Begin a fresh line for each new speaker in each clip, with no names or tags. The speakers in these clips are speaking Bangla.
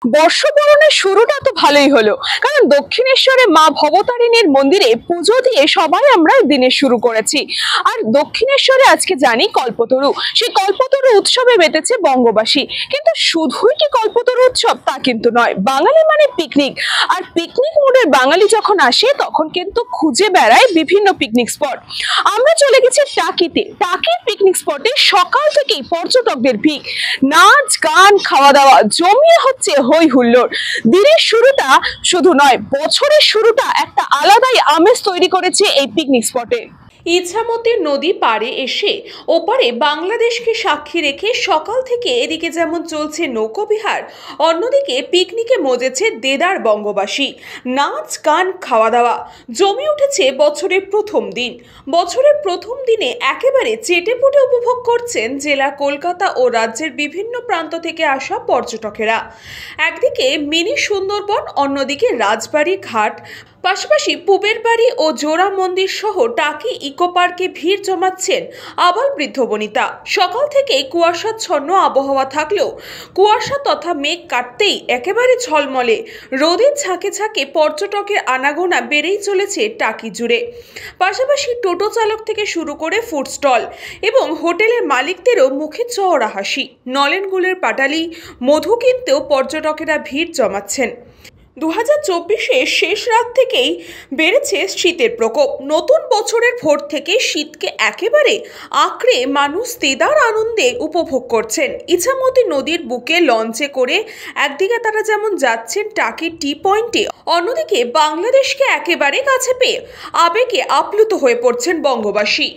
বর্ষবরণের শুরুটা তো ভালোই হলো, কারণ দক্ষিণেশ্বরে মা ভবতারিণীর মন্দিরে পুজো দিয়ে সবাই আমরা দিনের শুরু করেছি। আর দক্ষিণেশ্বরে আজকে জানি কল্পতরু, সেই কল্পতরু উৎসবে মেতেছে বঙ্গবাসী। কিন্তু শুধুই কি কল্পতরু উৎসব তা কিন্তু নয়, বাঙালি মানে পিকনিক। আর পিকনিক মুডের বাঙালি যখন আসে তখন কিন্তু খুঁজে বেড়ায় বিভিন্ন পিকনিক স্পট। আমরা চলে গেছি টাকিতে। টাকির পিকনিক স্পটে সকাল থেকেই পর্যটকদের ভিড়, নাচ গান খাওয়া দাওয়া জমিয়ে হচ্ছে হই হুল্লোড়। দিনের শুরুটা শুধু নয়, বছরের শুরুটা একটা আলাদাই আমেজ তৈরি করেছে এই পিকনিক স্পটে।
ইছামতি নদী পাড়ে এসে ওপারে বাংলাদেশকে সাক্ষী রেখে সকাল থেকে এদিকে যেমন চলছে নৌকোবিহার, অন্যদিকে পিকনিকে মজেছে দেদার বঙ্গবাসী। নাচ গান খাওয়া দাওয়া জমে উঠেছে বছরের প্রথম দিন। বছরের প্রথম দিনে একেবারে চেটেপুটে উপভোগ করছেন জেলা কলকাতা ও রাজ্যের বিভিন্ন প্রান্ত থেকে আসা পর্যটকেরা। একদিকে মিনি সুন্দরবন, অন্যদিকে রাজবাড়ি ঘাট, পাশাপাশি পুবের বাড়ি ও জোড়া মন্দির সহ টাকি ইকো পার্কে ভিড় জমাচ্ছেন আবাল বৃদ্ধ বনিতা। সকাল থেকেই কুয়াশাচ্ছন্ন আবহাওয়া থাকলেও কুয়াশা তথা মেঘ কাটতেই একেবারে ঝলমলে রোদের ঝাঁকে ঝাঁকে পর্যটকের আনাগোনা বেড়েই চলেছে টাকি জুড়ে। পাশাপাশি টোটো চালক থেকে শুরু করে ফুড স্টল এবং হোটেলের মালিকদেরও মুখে চওড়া হাসি। নলেনগুলের পাটালি মধু কিনতেও পর্যটকেরা ভিড় জমাচ্ছেন। 2024-এর শেষ রাত থেকেই বেড়েছে শীতের প্রকোপ। নতুন বছরের ভোর থেকে শীতকে একেবারে আঁকড়ে মানুষ দেদার আনন্দে উপভোগ করছেন। ইছামতি নদীর বুকে লঞ্চে করে একদিকে তারা যেমন যাচ্ছেন টাকির টি পয়েন্টে, অন্যদিকে বাংলাদেশকে একেবারে কাছে পেয়ে আবেগে আপ্লুত হয়ে পড়ছেন বঙ্গবাসী।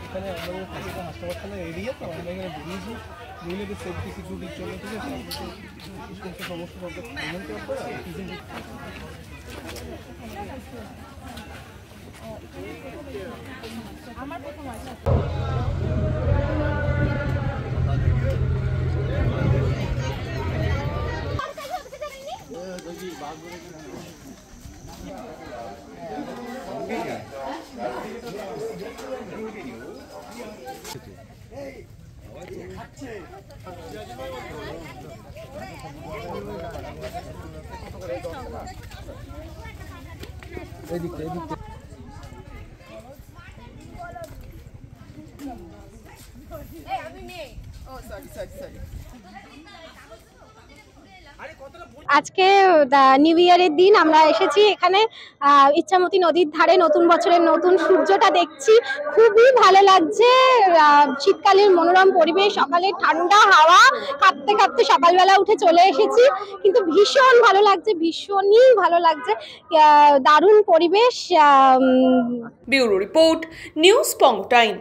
এখানে আমাদের হাসপাতাল থানা এরিয়া, তো আমরা এখানে বেরিয়েছি মহিলাদের সেফটি সিকিউরিটির জন্য, ঠিক আছে, সমস্ত আমার প্রথম আছে। এদিকটা এদিকটা আমি মেয়ে। ও সরি সরি সরি।
আজকে নিউ ইয়ারের দিন আমরা এসেছি এখানে ইছামতি নদীর ধারে, নতুন বছরের নতুন সূর্যটা দেখছি, খুবই ভালো লাগছে। শীতকালের মনোরম পরিবেশ, সকালে ঠান্ডা হাওয়া কাঁপতে কাঁপতে সকালবেলা উঠে চলে এসেছি, কিন্তু ভীষণ ভালো লাগছে, ভীষণই ভালো লাগছে, দারুণ পরিবেশ।
ব্যুরো রিপোর্ট, নিউজ পং টাইম।